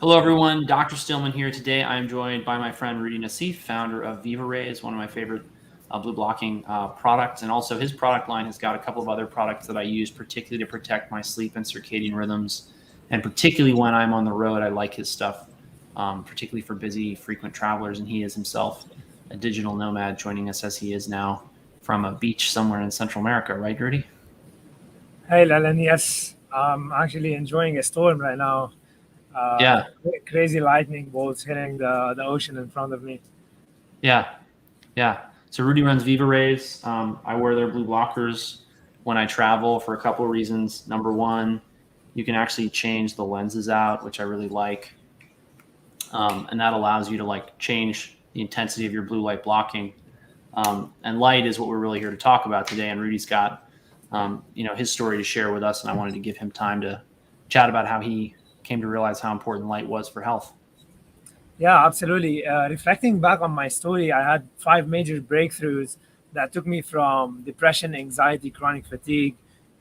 Hello, everyone. Dr. Stillman here. Today, I am joined by my friend Roudy Nassif, founder of Viva Rays, one of my favorite blue blocking products. And also, his product line has got a couple of other products that I use, particularly to protect my sleep and circadian rhythms. And particularly when I'm on the road, I like his stuff, particularly for busy, frequent travelers. And he is himself a digital nomad, joining us as he is now from a beach somewhere in Central America, right, Roudy? Hey, Leland. Yes, I'm actually enjoying a storm right now. Yeah, Crazy lightning bolts hitting the ocean in front of me. yeah. Yeah. So Roudy runs Viva Rays. I wear their blue blockers when I travel for a couple of reasons. Number one, you can actually change the lenses out, which I really like. And that allows you to change the intensity of your blue light blocking. And light is what we're really here to talk about today. And Rudy's got, his story to share with us. And I wanted to give him time to chat about how he came to realize how important light was for health. Yeah, absolutely. Reflecting back on my story, I had five major breakthroughs that took me from depression, anxiety, chronic fatigue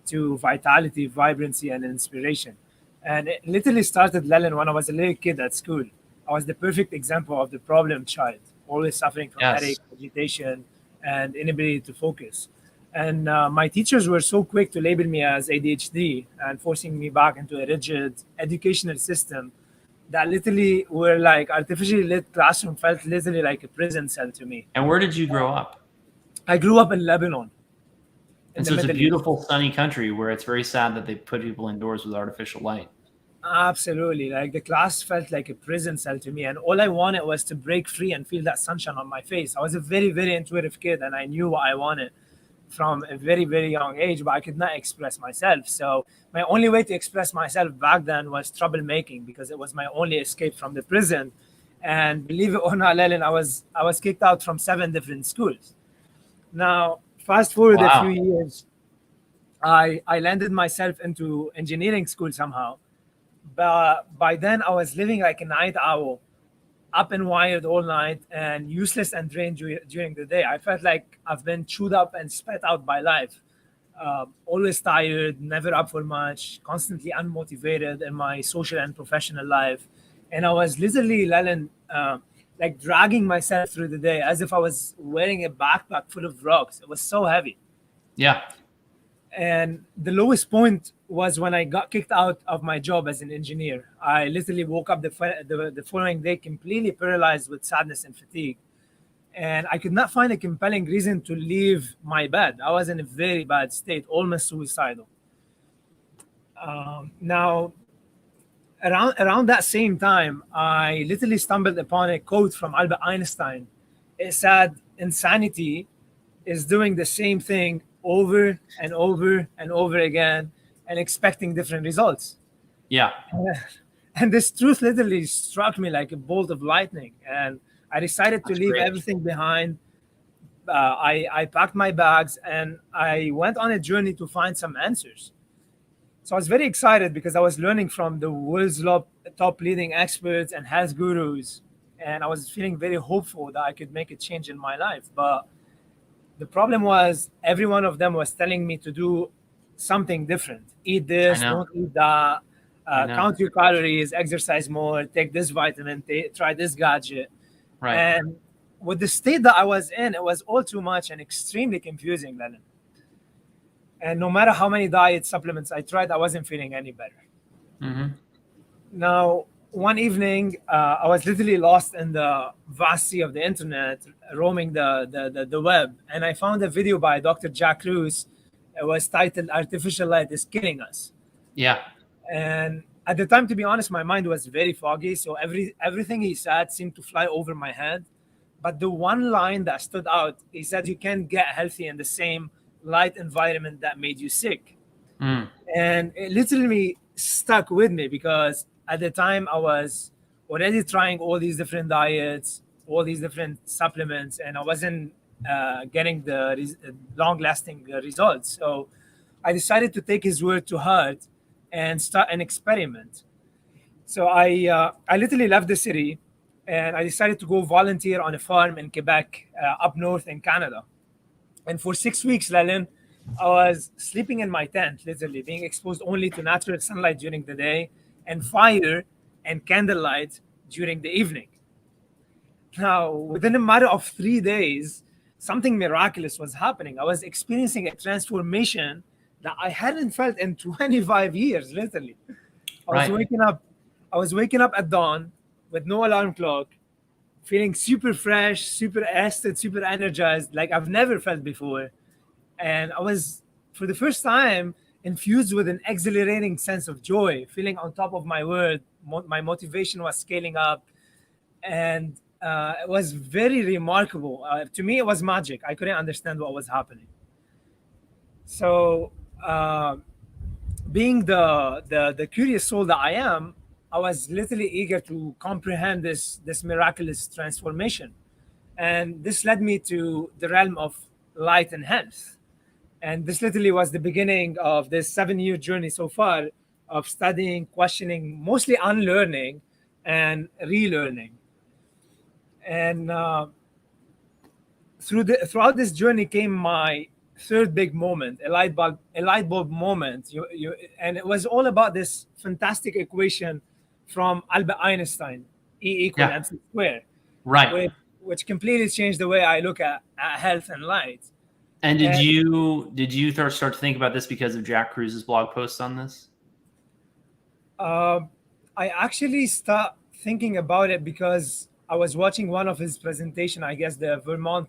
to vitality, vibrancy, and inspiration. And it literally started, Leland, when I was a little kid at school. I was the perfect example of the problem child, always suffering from Yes. headache, agitation, and inability to focus. And my teachers were so quick to label me as ADHD and forcing me back into a rigid educational system that literally were like artificially lit classroom felt literally like a prison cell to me. And where did you grow up? I grew up in Lebanon, in And the so it's a Middle East. beautiful, sunny country where it's very sad that they put people indoors with artificial light. Absolutely. Like the class felt like a prison cell to me. And all I wanted was to break free and feel that sunshine on my face. I was a very, very intuitive kid and I knew what I wanted from a very, very young age, but I could not express myself. So my only way to express myself back then was troublemaking because it was my only escape from the prison. And believe it or not, Leland, I was kicked out from seven different schools. Now, fast forward a few Wow. years, I landed myself into engineering school somehow. But by then, I was living like a night owl, up and wired all night and useless and drained during the day. I felt like I've been chewed up and spat out by life. Always tired, never up for much, constantly unmotivated in my social and professional life. And I was literally, Leland, like dragging myself through the day as if I was wearing a backpack full of rocks. It was so heavy. Yeah. And the lowest point was when I got kicked out of my job as an engineer. I literally woke up the following day completely paralyzed with sadness and fatigue. And I could not find a compelling reason to leave my bed. I was in a very bad state, almost suicidal. Now, around that same time, I literally stumbled upon a quote from Albert Einstein. It said, "Insanity is doing the same thing over and over and over again and expecting different results." Yeah. And this truth literally struck me like a bolt of lightning. And I decided to That's leave great. everything behind. I packed my bags and I went on a journey to find some answers. So I was very excited because I was learning from the world's top leading experts and health gurus. And I was feeling very hopeful that I could make a change in my life. But the problem was every one of them was telling me to do something different. Eat I this, know. don't eat that, I know. count your calories, exercise more, take this vitamin, try this gadget. Right. And with the state that I was in, it was all too much and extremely confusing, Lennon. And no matter how many diet supplements I tried, I wasn't feeling any better. Hmm. Now, one evening, I was literally lost in the vast sea of the internet, roaming the web, and I found a video by Dr. Jack Kruse. It was titled "Artificial Light is Killing Us." Yeah. And at the time, to be honest, my mind was very foggy, so everything he said seemed to fly over my head. But the one line that stood out, he said, "You can't get healthy in the same light environment that made you sick." Mm. And it literally stuck with me because at the time I was already trying all these different diets, all these different supplements, and I wasn't getting the long lasting results. So I decided to take his word to heart and start an experiment. So I literally left the city and I decided to go volunteer on a farm in Quebec, up north in Canada. And for 6 weeks, Lalin, I was sleeping in my tent, literally being exposed only to natural sunlight during the day and fire and candlelight during the evening. Now, within a matter of 3 days, something miraculous was happening. I was experiencing a transformation that I hadn't felt in 25 years, literally. I was Right. waking up, I was waking up at dawn with no alarm clock, feeling super fresh, super rested, super energized, like I've never felt before. And I was, for the first time, infused with an exhilarating sense of joy, feeling on top of my world. My motivation was scaling up, and it was very remarkable. To me, it was magic. I couldn't understand what was happening. So, being the curious soul that I am, I was literally eager to comprehend this miraculous transformation, and this led me to the realm of light and health. And this literally was the beginning of this 7-year journey so far of studying, questioning, mostly unlearning and relearning. And throughout this journey came my third big moment, a light bulb moment. And it was all about this fantastic equation from Albert Einstein, E equal Yeah. mc squared, Right. which completely changed the way I look at health and light. And did And you start to think about this because of Jack Cruz's blog post on this? I actually start thinking about it because I was watching one of his presentation, I guess the Vermont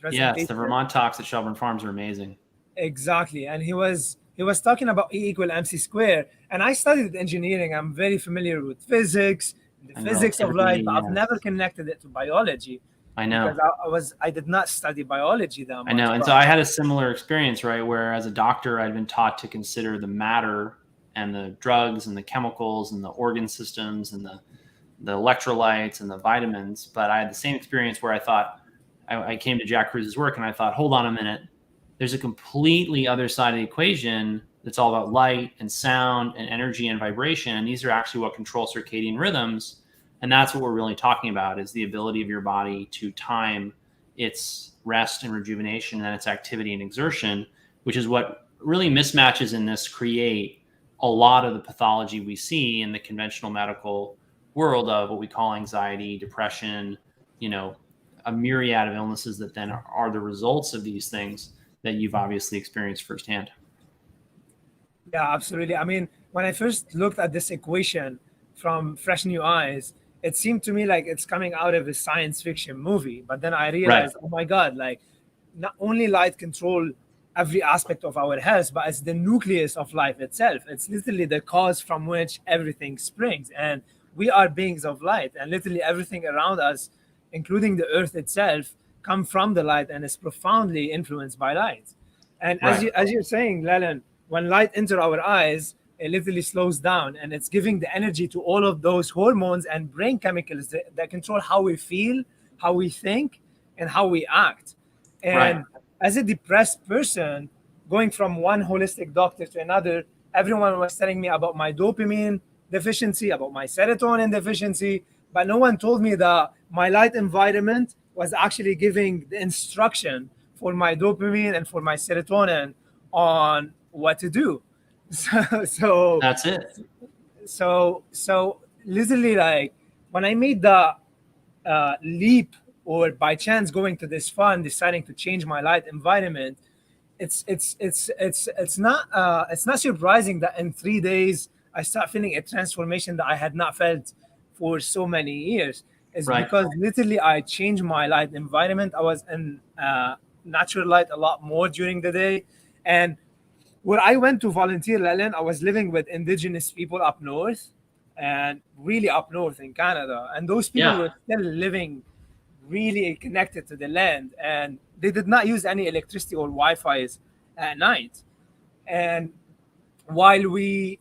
presentation. Yes, the Vermont talks at Shelburne Farms are amazing. Exactly. And he was talking about E equal mc squared. And I studied engineering. I'm very familiar with physics, the And physics of light, relativity, but I've yes. never connected it to biology I know. because I did not study biology that much. I know. And but- so I had a similar experience, right? Where as a doctor, I'd been taught to consider the matter and the drugs and the chemicals and the organ systems and the electrolytes and the vitamins. But I had the same experience where I thought, I came to Jack Cruz's work and I thought, hold on a minute. There's a completely other side of the equation that's all about light and sound and energy and vibration. And these are actually what control circadian rhythms. And that's what we're really talking about, is the ability of your body to time its rest and rejuvenation and its activity and exertion, which is what really mismatches in this create a lot of the pathology we see in the conventional medical world of what we call anxiety, depression, a myriad of illnesses that then are the results of these things that you've obviously experienced firsthand. Yeah, absolutely. I mean, when I first looked at this equation from fresh new eyes, it seemed to me like it's coming out of a science fiction movie. But then I realized, oh my God, like not only light control every aspect of our health, but it's the nucleus of life itself. It's literally the cause from which everything springs. And we are beings of light, and literally everything around us, including the earth itself, come from the light and is profoundly influenced by light. And as you're saying, Leland, when light enters our eyes, it literally slows down, and it's giving the energy to all of those hormones and brain chemicals that control how we feel, how we think, and how we act. And as a depressed person, going from one holistic doctor to another, everyone was telling me about my dopamine deficiency, about my serotonin deficiency, but no one told me that my light environment was actually giving the instruction for my dopamine and for my serotonin on what to do. So That's it. so literally, like when I made the leap, or by chance going to this fund, deciding to change my light environment, it's not surprising that in 3 days I start feeling a transformation that I had not felt for so many years. It's because literally I changed my light environment. I was in natural light a lot more during the day. And where I went to volunteer, Leland, I was living with indigenous people up north, and really up north in Canada. And those people were still living really connected to the land, and they did not use any electricity or Wi-Fi at night. And while we,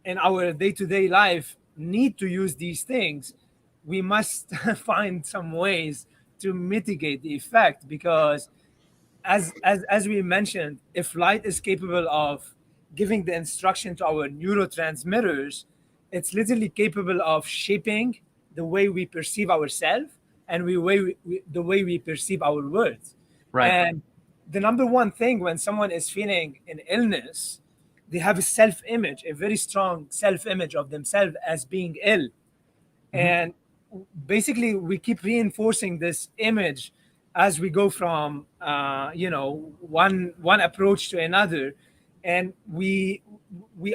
in our day-to-day life, need to use these things, we must find some ways to mitigate the effect, because as we mentioned, if light is capable of giving the instruction to our neurotransmitters, it's literally capable of shaping the way we perceive ourselves and the way we perceive our words. And the number one thing when someone is feeling an illness, they have a self-image, a very strong self-image of themselves as being ill. And basically we keep reinforcing this image as we go from one approach to another, and we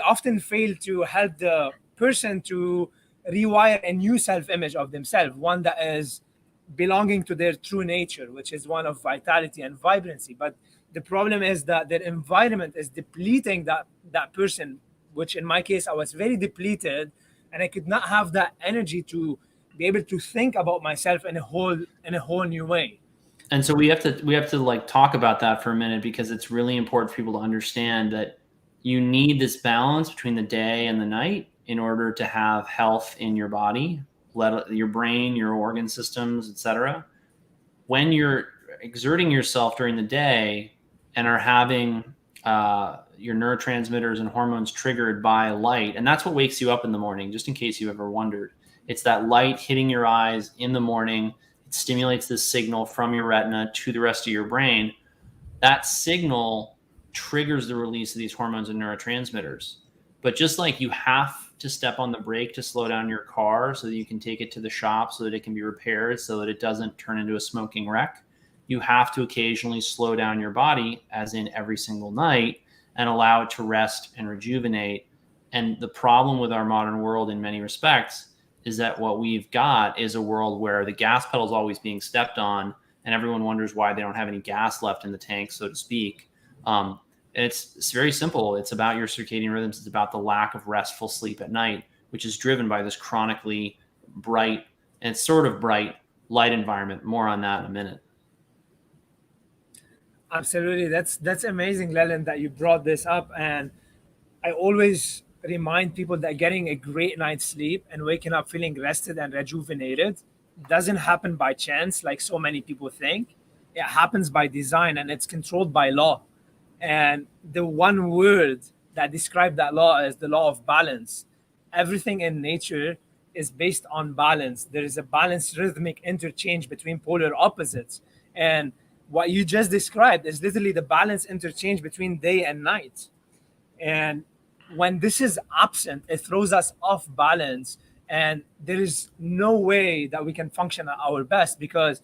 often fail to help the person to rewire a new self-image of themselves, one that is belonging to their true nature, which is one of vitality and vibrancy. But the problem is that their environment is depleting that person, which in my case I was very depleted, and I could not have that energy to be able to think about myself in a whole new way. And so we have to like talk about that for a minute, because it's really important for people to understand that you need this balance between the day and the night in order to have health in your body, your brain, your organ systems, etc. When you're exerting yourself during the day and are having your neurotransmitters and hormones triggered by light, and that's what wakes you up in the morning, just in case you ever wondered. It's that light hitting your eyes in the morning. It stimulates this signal from your retina to the rest of your brain. That signal triggers the release of these hormones and neurotransmitters. But just like you have to step on the brake to slow down your car so that you can take it to the shop so that it can be repaired, so that it doesn't turn into a smoking wreck, you have to occasionally slow down your body, as in every single night, and allow it to rest and rejuvenate. And the problem with our modern world in many respects is that what we've got is a world where the gas pedal is always being stepped on, and everyone wonders why they don't have any gas left in the tank, so to speak. It's very simple. It's about your circadian rhythms. It's about the lack of restful sleep at night, which is driven by this chronically bright and sort of bright light environment. More on that in a minute. Absolutely. That's amazing, Leland, that you brought this up. And I always remind people that getting a great night's sleep and waking up feeling rested and rejuvenated doesn't happen by chance like so many people think. It happens by design, and it's controlled by law. And the one word that describes that law is the law of balance. Everything in nature is based on balance. There is a balanced rhythmic interchange between polar opposites. And what you just described is literally the balance interchange between day and night. And when this is absent, it throws us off balance. And there is no way that we can function at our best, because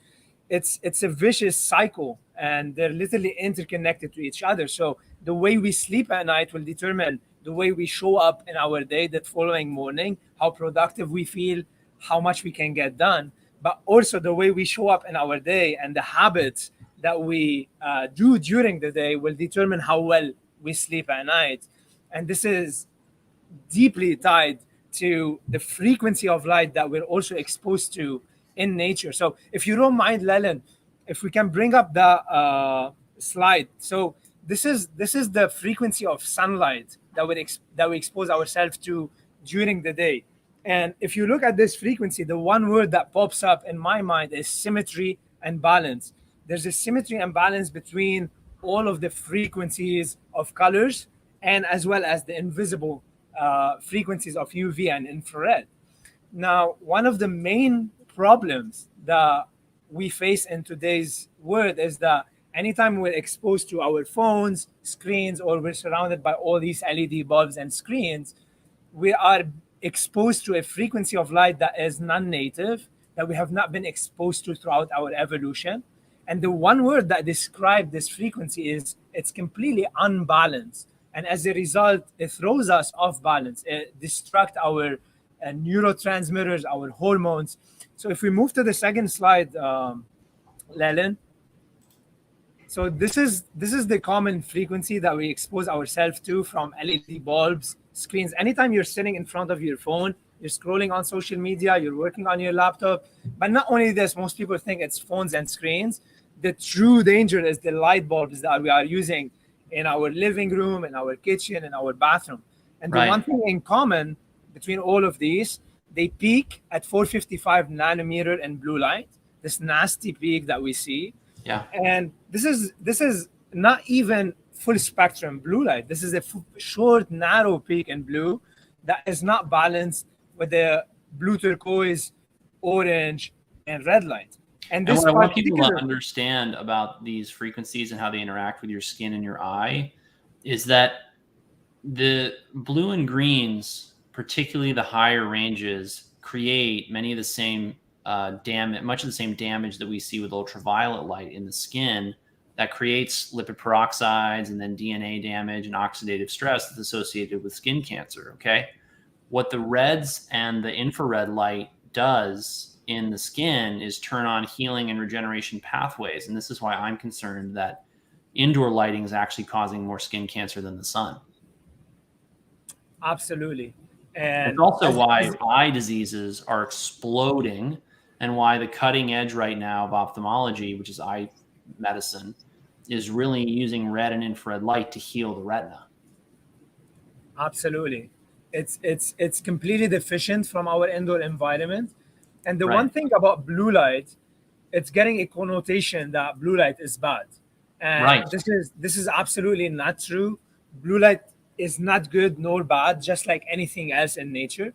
it's a vicious cycle, and they're literally interconnected to each other. So the way we sleep at night will determine the way we show up in our day that following morning, how productive we feel, how much we can get done, but also the way we show up in our day and the habits that we do during the day will determine how well we sleep at night. And this is deeply tied to the frequency of light that we're also exposed to in nature. So if you don't mind, Leland, if we can bring up the slide. So this is the frequency of sunlight that we expose ourselves to during the day. And if you look at this frequency, the one word that pops up in my mind is symmetry and balance. There's a symmetry and balance between all of the frequencies of colors, and as well as the invisible frequencies of UV and infrared. Now, one of the main problems that we face in today's world is that anytime we're exposed to our phones, screens, or we're surrounded by all these LED bulbs and screens, we are exposed to a frequency of light that is non-native, that we have not been exposed to throughout our evolution. And the one word that describes this frequency is it's completely unbalanced. And as a result, it throws us off balance. It distracts our neurotransmitters, our hormones. So if we move to the second slide, Leland. So this is the common frequency that we expose ourselves to from LED bulbs, screens. Anytime you're sitting in front of your phone, you're scrolling on social media, you're working on your laptop. But not only this, most people think it's phones and screens. The true danger is the light bulbs that we are using in our living room, in our kitchen, in our bathroom. And the one thing in common between all of these, they peak at 455 nanometer in blue light, this nasty peak that we see. Yeah. And this is not even full spectrum blue light. This is a short, narrow peak in blue that is not balanced with the blue turquoise, orange, and red light. And what I want people to understand about these frequencies and how they interact with your skin and your eye is that The blue and greens, particularly the higher ranges, create many of the same much of the same damage that we see with ultraviolet light in the skin that creates lipid peroxides and then DNA damage and oxidative stress that's associated with skin cancer. Okay. What the reds and the infrared light does in the skin is turn on healing and regeneration pathways. And this is why I'm concerned that indoor lighting is actually causing more skin cancer than the sun. Absolutely. It's And also why eye diseases are exploding and why the cutting edge right now of ophthalmology, which is eye medicine, is really using red and infrared light to heal the retina. absolutely, it's completely deficient from our indoor environment. And the Right. one thing about blue light, it's getting a connotation that blue light is bad, and Right. this is absolutely not true. Blue light is not good nor bad, just like anything else in nature.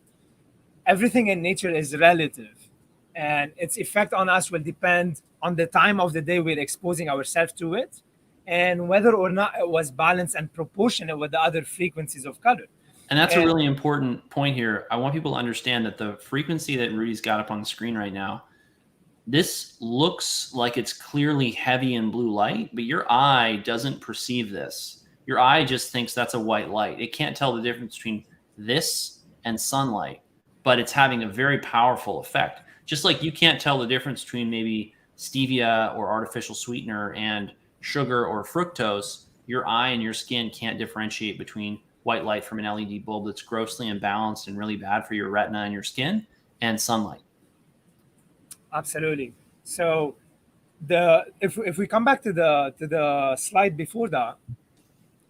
Everything in nature is relative, and its effect on us will depend on the time of the day we're exposing ourselves to it, and whether or not it was balanced and proportionate with the other frequencies of color. And that's a And really important point here. I want people to understand that the frequency that Rudy's got up on the screen right now, this looks like it's clearly heavy in blue light, but your eye doesn't perceive this. Your eye just thinks that's a white light. It can't tell the difference between this and sunlight, but it's having a very powerful effect. Just like you can't tell the difference between maybe stevia or artificial sweetener and sugar or fructose, your eye and your skin can't differentiate between white light from an LED bulb that's grossly imbalanced and really bad for your retina and your skin and sunlight. absolutely. So if we come back to the slide before that,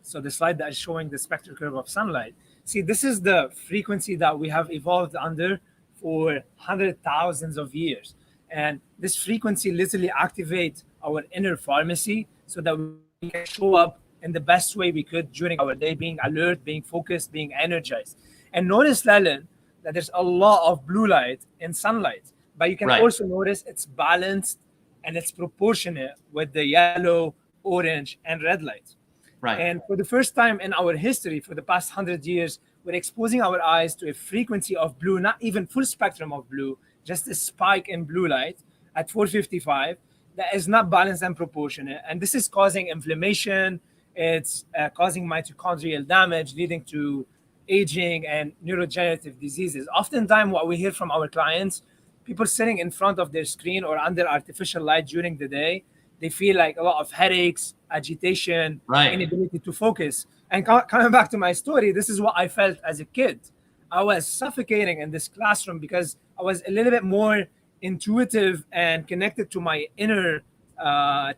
so the slide that is showing the spectral curve of sunlight, see, this is the frequency that we have evolved under for hundred thousands of years. And this frequency literally activates our inner pharmacy so that we can show up in the best way we could during our day, being alert, being focused, being energized. And notice, Leland, that there's a lot of blue light in sunlight, but you can Right. also notice it's balanced and it's proportionate with the yellow, orange, and red light. Right. And for the first time in our history, for the past 100 years, we're exposing our eyes to a frequency of blue, not even full spectrum of blue, just a spike in blue light at 455 that is not balanced and proportionate. And this is causing inflammation. It's causing mitochondrial damage, leading to aging and neurodegenerative diseases. Oftentimes, what we hear from our clients, people sitting in front of their screen or under artificial light during the day, they feel like a lot of headaches, agitation, Right. inability to focus. And coming back to my story, this is what I felt as a kid. I was suffocating in this classroom because I was a little bit more intuitive and connected to my inner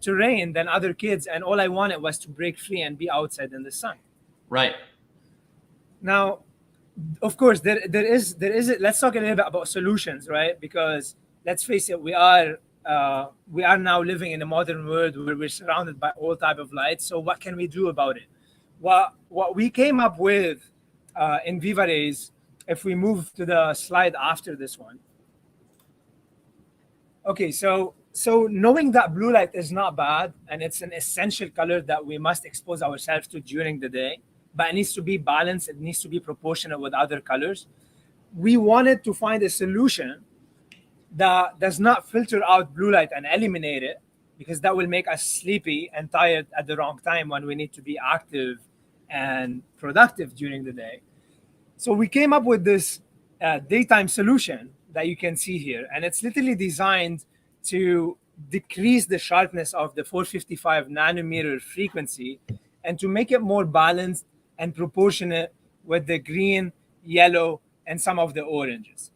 terrain than other kids. And all I wanted was to break free and be outside in the sun. Right. Now, of course, there is let's talk a little bit about solutions, right? Because let's face it, we are now living in a modern world where we're surrounded by all type of light. So what can we do about it? What we came up with in Viva Rays, if we move to the slide after this one. Okay, so knowing that blue light is not bad and it's an essential color that we must expose ourselves to during the day, but it needs to be balanced, it needs to be proportional with other colors. We wanted to find a solution that does not filter out blue light and eliminate it, because that will make us sleepy and tired at the wrong time when we need to be active and productive during the day. So we came up with this daytime solution that you can see here, and it's literally designed to decrease the sharpness of the 455 nanometer frequency and to make it more balanced and proportionate with the green, yellow, and some of the oranges.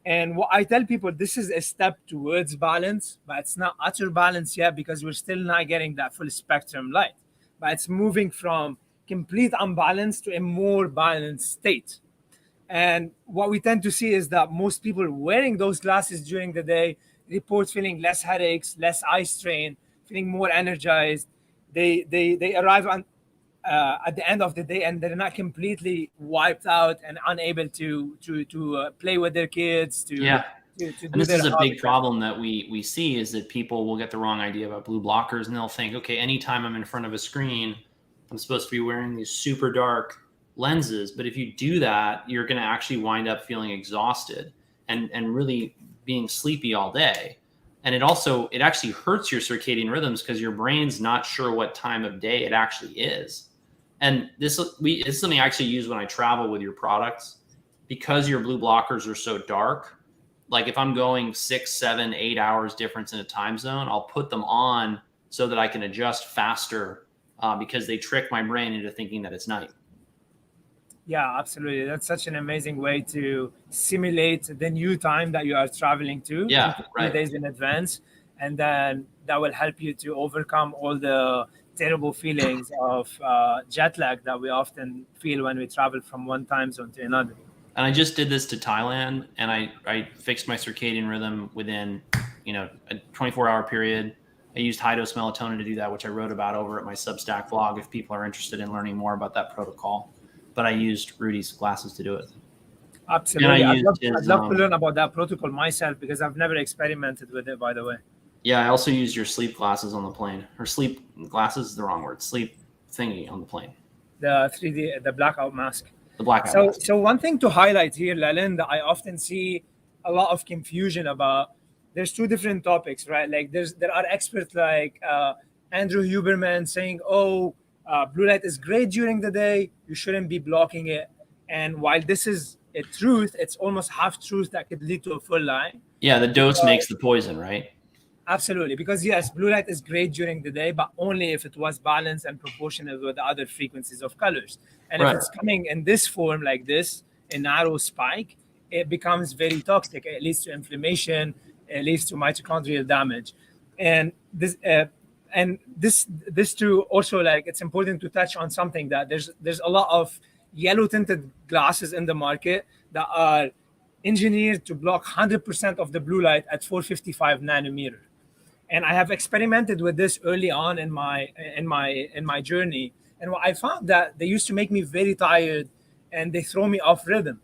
And what I tell people, this is a step towards balance, but it's not utter balance yet because we're still not getting that full spectrum light. But it's moving from complete unbalance to a more balanced state. And what we tend to see is that most people wearing those glasses during the day report feeling less headaches, less eye strain, feeling more energized. They arrive on at the end of the day and they're not completely wiped out and unable to play with their kids, to Yeah. do And this their is a hobby. big problem that we see, is that people will get the wrong idea about blue blockers and they'll think, okay, anytime I'm in front of a screen, I'm supposed to be wearing these super dark lenses. But if you do that, you're going to actually wind up feeling exhausted and really being sleepy all day. And it actually hurts your circadian rhythms because your brain's not sure what time of day it actually is. And this is something I actually use when I travel with your products, because your blue blockers are so dark. Like if I'm going 6, 7, 8 hours difference in a time zone, I'll put them on so that I can adjust faster because they trick my brain into thinking that it's night. Yeah, absolutely. That's such an amazing way to simulate the new time that you are traveling to Yeah, 2 to 3 right. days in advance. And then that will help you to overcome all the terrible feelings of jet lag that we often feel when we travel from one time zone to another. And I just did this to Thailand, and I fixed my circadian rhythm within, a 24-hour period. I used high-dose melatonin to do that, which I wrote about over at my Substack blog if people are interested in learning more about that protocol. But I used Roudy's glasses to do it. Absolutely. And I'd love to learn about that protocol myself because I've never experimented with it, by the way. Yeah, I also used your sleep glasses on the plane. Or sleep glasses is the wrong word. Sleep thingy on the plane. The 3D, the blackout mask. The blackout mask. So one thing to highlight here, Leland, that I often see a lot of confusion about. There's two different topics, right? Like there are experts like Andrew Huberman saying, blue light is great during the day. You shouldn't be blocking it. And while this is a truth, it's almost half truth that could lead to a full lie. Yeah, the dose makes the poison, right? Absolutely. Because yes, blue light is great during the day, but only if it was balanced and proportional with the other frequencies of colors. And if it's coming in this form like this, a narrow spike, it becomes very toxic. It leads to inflammation, it leads to mitochondrial damage. And this too also, like, it's important to touch on something that there's a lot of yellow tinted glasses in the market that are engineered to block 100% of the blue light at 455 nanometer. And I have experimented with this early on in my journey. And what I found that they used to make me very tired and they throw me off rhythm.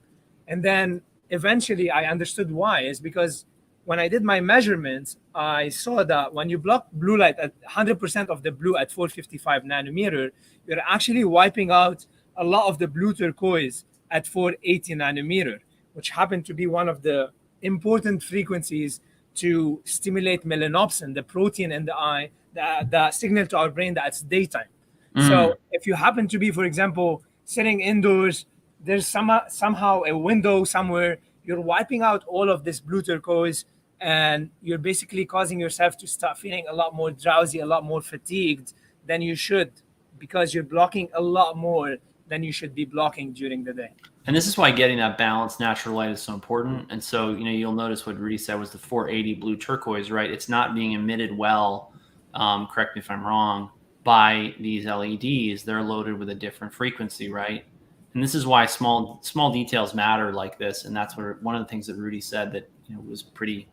And then eventually I understood why. Is because when I did my measurements, I saw that when you block blue light at 100% of the blue at 455 nanometer, you're actually wiping out a lot of the blue turquoise at 480 nanometer, which happened to be one of the important frequencies to stimulate melanopsin, the protein in the eye, the signal to our brain that it's daytime. So if you happen to be, for example, sitting indoors, there's somehow a window somewhere, you're wiping out all of this blue turquoise, and you're basically causing yourself to start feeling a lot more drowsy, a lot more fatigued than you should, because you're blocking a lot more than you should be blocking during the day. And this is why getting that balanced natural light is so important. And so, you'll notice what Roudy said was the 480 blue turquoise, right? It's not being emitted well, correct me if I'm wrong, by these LEDs. They're loaded with a different frequency, right? And this is why small details matter like this. And that's one of the things that Roudy said that was pretty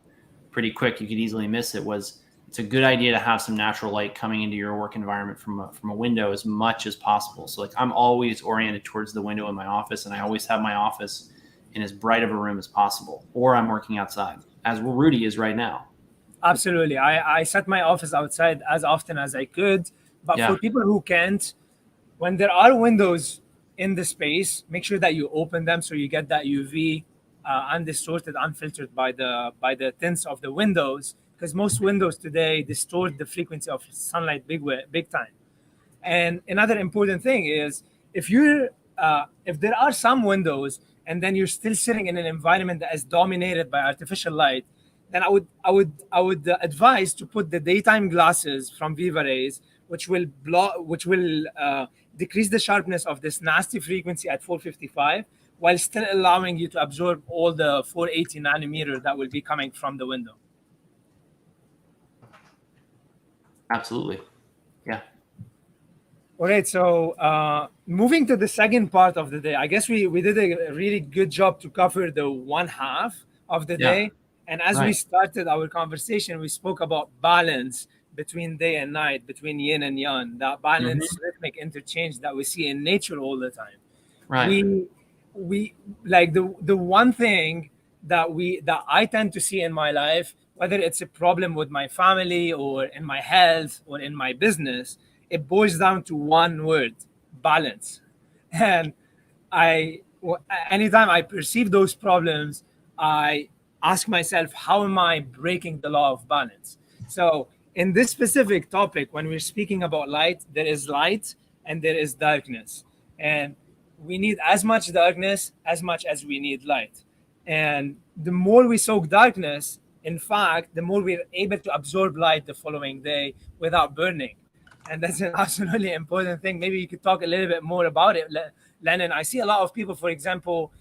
quick. You could easily miss it. Was it's a good idea to have some natural light coming into your work environment from a window as much as possible. So like I'm always oriented towards the window in my office, and I always have my office in as bright of a room as possible, or I'm working outside, as Roudy is right now. Absolutely. I set my office outside as often as I could. But for people who can't, when there are windows in the space, make sure that you open them so you get that UV undistorted, unfiltered by the tints of the windows. Because most windows today distort the frequency of sunlight big time. And another important thing is if there are some windows and then you're still sitting in an environment that is dominated by artificial light, then I would advise to put the daytime glasses from Viva Rays, which will decrease the sharpness of this nasty frequency at 455, while still allowing you to absorb all the 480 nanometer that will be coming from the window. Absolutely. Yeah. All right. So moving to the second part of the day, I guess we did a really good job to cover the one half of the day. And as we started our conversation, we spoke about balance between day and night, between yin and yang, that balance, rhythmic interchange that we see in nature all the time. Right. We like the one thing that I tend to see in my life, whether it's a problem with my family or in my health or in my business, it boils down to one word: balance. And anytime I perceive those problems, I ask myself, how am I breaking the law of balance? So in this specific topic, when we're speaking about light, there is light and there is darkness, and we need as much darkness as much as we need light. And the more we soak darkness, in fact, the more we're able to absorb light the following day without burning. And that's an absolutely important thing. Maybe you could talk a little bit more about it, Lennon. I see a lot of people, for example,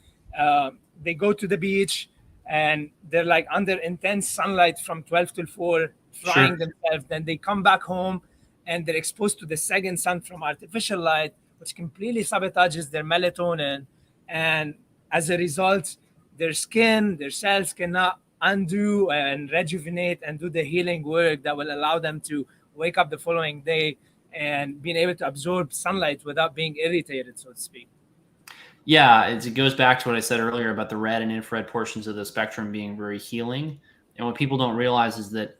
they go to the beach and they're like under intense sunlight from 12 till 4, frying themselves. Then they come back home and they're exposed to the second sun from artificial light, which completely sabotages their melatonin. And as a result, their skin, their cells cannot undo and rejuvenate and do the healing work that will allow them to wake up the following day and being able to absorb sunlight without being irritated, so to speak. Yeah, it goes back to what I said earlier about the red and infrared portions of the spectrum being very healing. And what people don't realize is that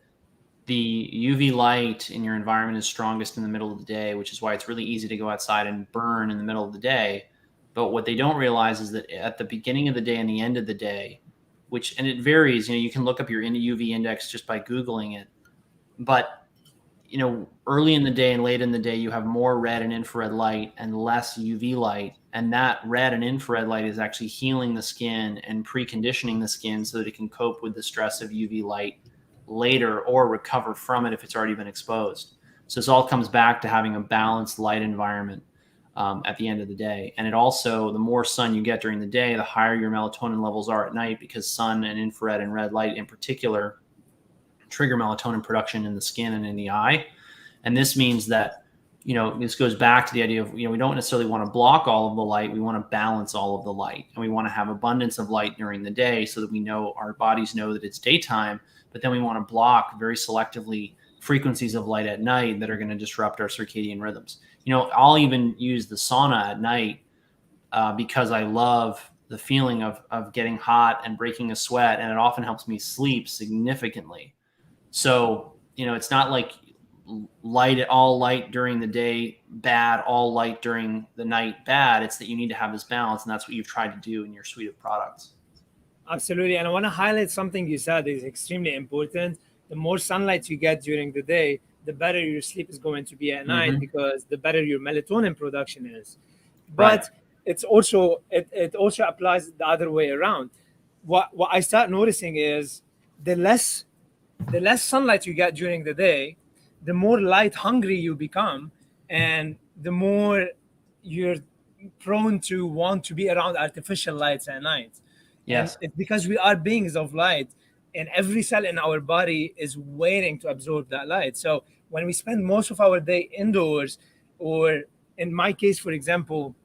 the UV light in your environment is strongest in the middle of the day, which is why it's really easy to go outside and burn in the middle of the day. But what they don't realize is that at the beginning of the day and the end of the day, and it varies, you can look up your UV index just by Googling it. But early in the day and late in the day, you have more red and infrared light and less UV light. And that red and infrared light is actually healing the skin and preconditioning the skin so that it can cope with the stress of UV light later or recover from it if it's already been exposed. So this all comes back to having a balanced light environment at the end of the day. And it also, the more sun you get during the day, the higher your melatonin levels are at night, because sun and infrared and red light in particular trigger melatonin production in the skin and in the eye. And this means that, this goes back to the idea of, we don't necessarily want to block all of the light. We want to balance all of the light, and we want to have abundance of light during the day so that our bodies know that it's daytime. But then we want to block very selectively frequencies of light at night that are going to disrupt our circadian rhythms. I'll even use the sauna at night because I love the feeling of getting hot and breaking a sweat, and it often helps me sleep significantly. So, it's not like all light during the day bad, all light during the night bad. It's that you need to have this balance, and that's what you've tried to do in your suite of products. Absolutely. And I want to highlight something you said is extremely important. The more sunlight you get during the day, the better your sleep is going to be at night, because the better your melatonin production is. But it also applies the other way around. What I start noticing is the less sunlight you get during the day, the more light hungry you become, and the more you're prone to want to be around artificial lights at night. Yes. And it's because we are beings of light, and every cell in our body is waiting to absorb that light. So when we spend most of our day indoors, or in my case, for example,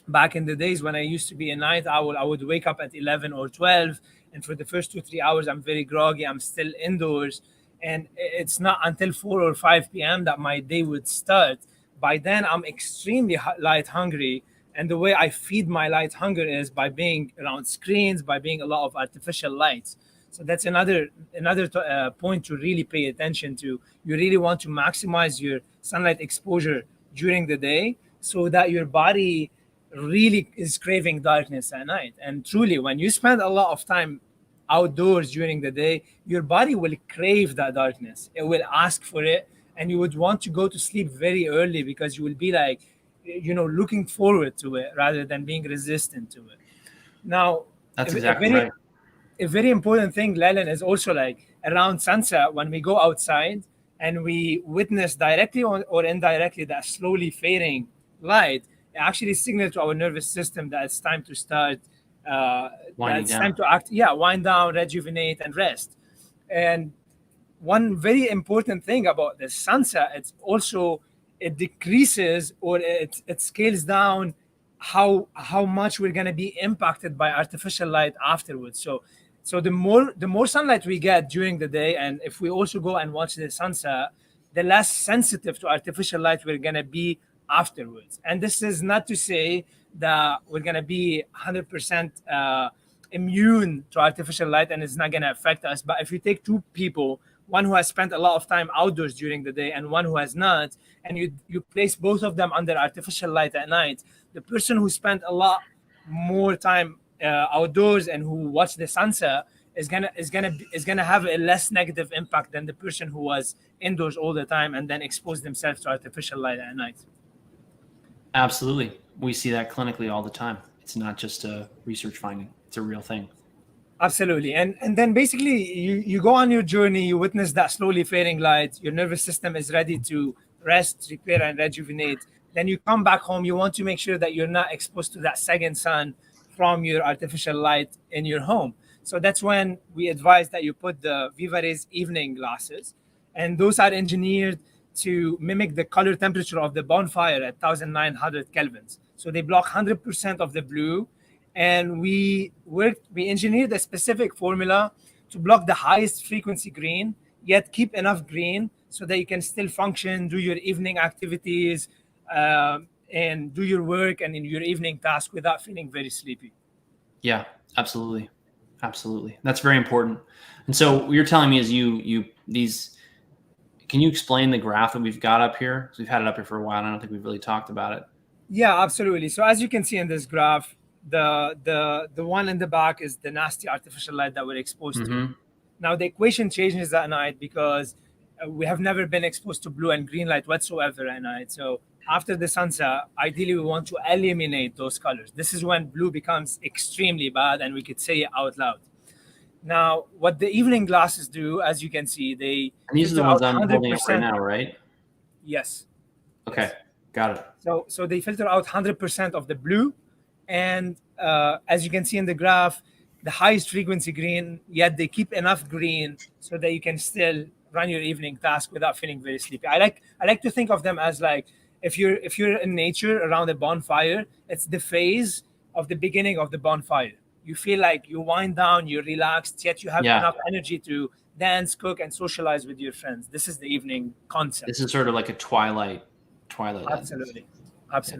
back in the days when I used to be a night owl, I would wake up at 11 or 12. And for the first 2-3 hours, I'm very groggy. I'm still indoors. And it's not until 4 or 5 p.m. that my day would start. By then, I'm extremely light hungry. And the way I feed my light hunger is by being around screens, by being a lot of artificial lights. So that's another point to really pay attention to. You really want to maximize your sunlight exposure during the day so that your body really is craving darkness at night. And truly, when you spend a lot of time outdoors during the day, your body will crave that darkness. It will ask for it, and you would want to go to sleep very early because you will be like, looking forward to it rather than being resistant to it. Now, that's exactly right. A very important thing, Leland, is also like around sunset when we go outside and we witness directly or indirectly that slowly fading light, it actually signals to our nervous system that it's time to start, time to act, wind down, rejuvenate, and rest. And one very important thing about the sunset, it's also, it decreases or it scales down how much we're going to be impacted by artificial light afterwards. So the more sunlight we get during the day, and if we also go and watch the sunset, the less sensitive to artificial light we're going to be afterwards. And this is not to say that we're going to be 100% immune to artificial light and it's not going to affect us. But if you take two people, one who has spent a lot of time outdoors during the day and one who has not, and you place both of them under artificial light at night, the person who spent a lot more time outdoors and who watch the sunset is gonna have a less negative impact than the person who was indoors all the time and then exposed themselves to artificial light at night. Absolutely. We see that clinically all the time. It's not just a research finding. It's a real thing. Absolutely. And then basically you go on your journey, you witness that slowly fading light, your nervous system is ready to rest, repair, and rejuvenate. Then you come back home, you want to make sure that you're not exposed to that second sun from your artificial light in your home. So that's when we advise that you put the Viva Rays evening glasses. And those are engineered to mimic the color temperature of the bonfire at 1900 kelvins. So they block 100% of the blue, and we engineered a specific formula to block the highest frequency green yet keep enough green so that you can still function, do your evening activities, and do your work and in your evening task without feeling very sleepy. Yeah, absolutely. Absolutely. That's very important. And so what you're telling me is can you explain the graph that we've got up here? Because we've had it up here for a while and I don't think we've really talked about it. Yeah, absolutely. So as you can see in this graph, the one in the back is the nasty artificial light that we're exposed to. Now the equation changes at night because we have never been exposed to blue and green light whatsoever at night. So after the sunset, ideally we want to eliminate those colors. This is when blue becomes extremely bad, and we could say it out loud. Now, what the evening glasses do, as you can see, and these are the ones I'm holding up right now, right? Yes. Okay, yes. Got it. So they filter out 100% of the blue, and as you can see in the graph, the highest frequency green, yet they keep enough green so that you can still run your evening task without feeling very sleepy. I like to think of them as like if you're in nature around a bonfire, it's the phase of the beginning of the bonfire. You feel like you wind down, you're relaxed, yet you have enough energy to dance, cook, and socialize with your friends. This is the evening concept. This is sort of like a twilight. Absolutely. Okay.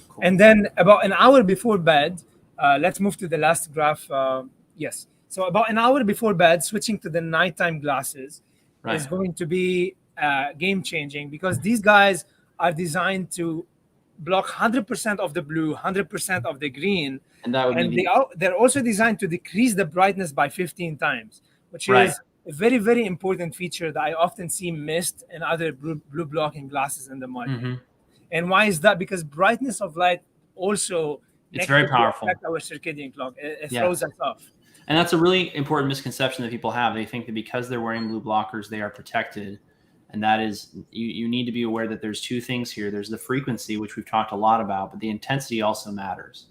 Cool. And then about an hour before bed, let's move to the last graph. Yes. So about an hour before bed, switching to the nighttime glasses is going to be game changing, because these guys are designed to block 100% of the blue, 100% of the green, and that would be they're also designed to decrease the brightness by 15 times, which is a very, very important feature that I often see missed in other blue blocking glasses in the market. And why is that? Because brightness of light also it's very powerful. Affect our circadian clock. It throws us off. And that's a really important misconception that people have. They think that because they're wearing blue blockers, they are protected. And that is, you need to be aware that there's two things here. There's the frequency, which we've talked a lot about, but the intensity also matters.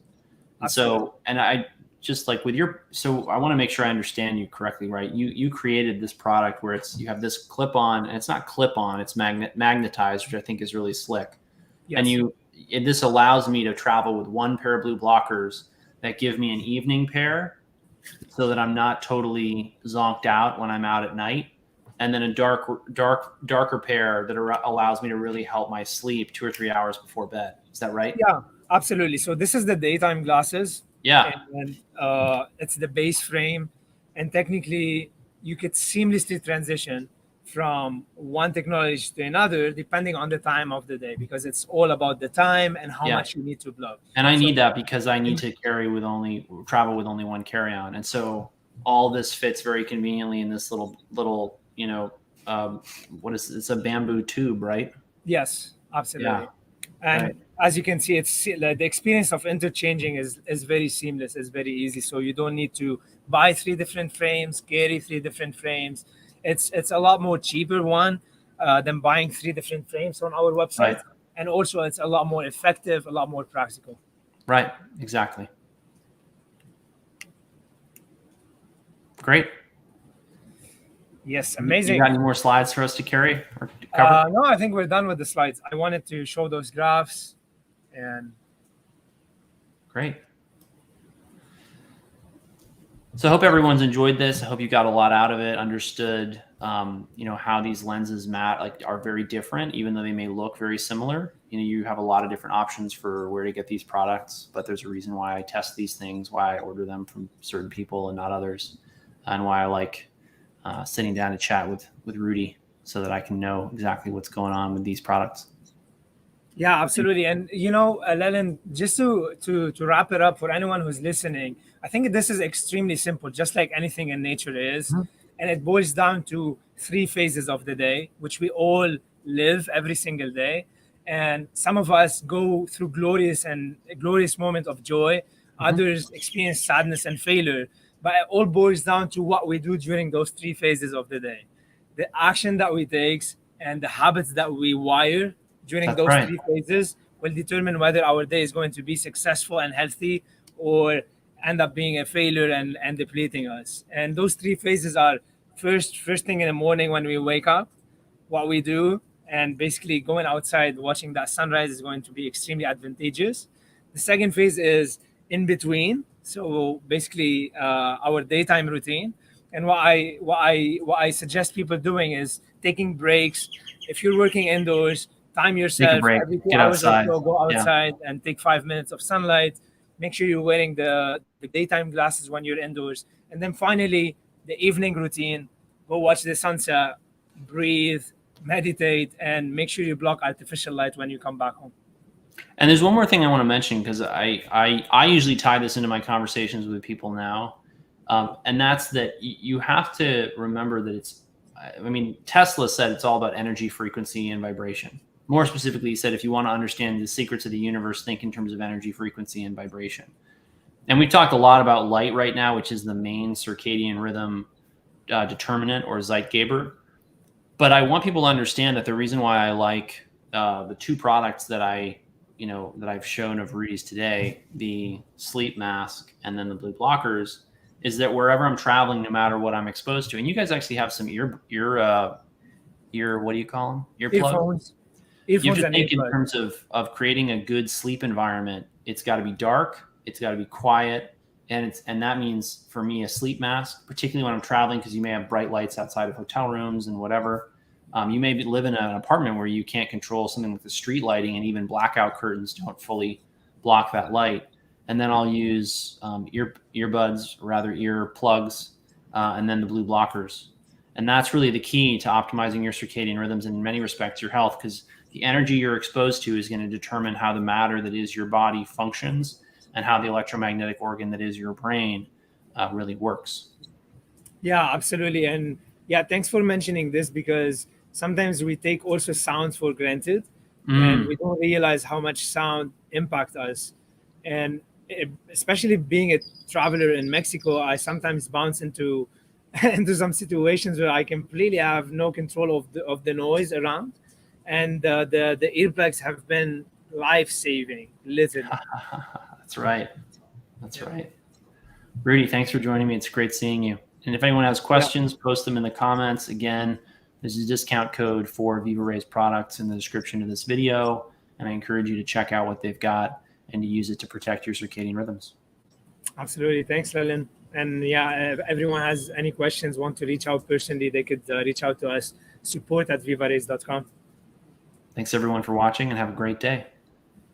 And so, and I just like so I want to make sure I understand you correctly, right? You created this product where you have this clip on, and it's not clip on, it's magnetized, which I think is really slick. Yes. And this allows me to travel with one pair of blue blockers that give me an evening pair so that I'm not totally zonked out when I'm out at night. And then a darker pair that allows me to really help my sleep 2 or 3 hours before bed. Is that right? Yeah, absolutely. So this is the daytime glasses. Yeah. And it's the base frame. And technically, you could seamlessly transition from one technology to another depending on the time of the day, because it's all about the time and how much you need to block. And I need that because I need to travel with only one carry-on. And so all this fits very conveniently in this little it's a bamboo tube, right? Yes, absolutely. And as you can see, it's the experience of interchanging is very seamless. It's very easy. So you don't need to buy 3 different frames, carry 3 different frames. It's a lot more cheaper than buying 3 different frames on our website. And also it's a lot more effective, a lot more practical. Right. Exactly. Great. Yes, amazing. You got any more slides for us to carry or to cover? No, I think we're done with the slides. I wanted to show those graphs. And great. So I hope everyone's enjoyed this. I hope you got a lot out of it, understood, how these lenses are very different, even though they may look very similar. You have a lot of different options for where to get these products, but there's a reason why I test these things, why I order them from certain people and not others, and why I like sitting down to chat with Roudy so that I can know exactly what's going on with these products. Yeah, absolutely. And Leland, just to wrap it up for anyone who's listening, I think this is extremely simple, just like anything in nature is. Mhm. And it boils down to three phases of the day, which we all live every single day. And some of us go through glorious moment of joy, Mhm. others experience sadness and failure. But it all boils down to what we do during those three phases of the day. The action that we take and the habits that we wire during That's those right. three phases will determine whether our day is going to be successful and healthy or end up being a failure and depleting us. And those three phases are first thing in the morning when we wake up, what we do, and basically going outside watching that sunrise is going to be extremely advantageous. The second phase is in between, so basically our daytime routine. And what I suggest people doing is taking breaks. If you're working indoors, time Take a yourself break, every two get hours or outside. so, go Yeah. outside and take 5 minutes of sunlight. Make sure you're wearing the daytime glasses when you're indoors. And then finally, the evening routine, go watch the sunset, breathe, meditate, and make sure you block artificial light when you come back home. And there's one more thing I want to mention because I usually tie this into my conversations with people now, and that's that you have to remember that it's. I mean, Tesla said it's all about energy, frequency, and vibration. More specifically, he said if you want to understand the secrets of the universe, think in terms of energy, frequency, and vibration. And we've talked a lot about light right now, which is the main circadian rhythm determinant or Zeitgeber. But I want people to understand that the reason why I like the two products that that I've shown of Roudy's today, the sleep mask and then the blue blockers, is that wherever I'm traveling, no matter what I'm exposed to, and you guys actually have some ear what do you call them? Earplugs. Earphones, You have earphones to and think in earbuds. terms of creating a good sleep environment. It's got to be dark. It's got to be quiet. And that means for me a sleep mask, particularly when I'm traveling, because you may have bright lights outside of hotel rooms and whatever. You may live in an apartment where you can't control something with the street lighting, and even blackout curtains don't fully block that light. And then I'll use earbuds, or rather ear plugs, and then the blue blockers. And that's really the key to optimizing your circadian rhythms and in many respects your health, because the energy you're exposed to is going to determine how the matter that is your body functions and how the electromagnetic organ that is your brain really works. Yeah, absolutely. And yeah, thanks for mentioning this because sometimes we take also sounds for granted and Mm, we don't realize how much sound impact us. And especially being a traveler in Mexico, I sometimes bounce into into some situations where I completely have no control of the noise around. And the earplugs have been life saving, literally. that's right. That's Yeah. right. Roudy, thanks for joining me. It's great seeing you. And if anyone has Yeah. questions, post them in the comments. Again, there's a discount code for Viva Ray's products in the description of this video. And I encourage you to check out what they've got and to use it to protect your circadian rhythms. Absolutely. Thanks, Leland. And yeah, if everyone has any questions, want to reach out personally, they could reach out to us, support@vivarace.com. Thanks everyone for watching and have a great day.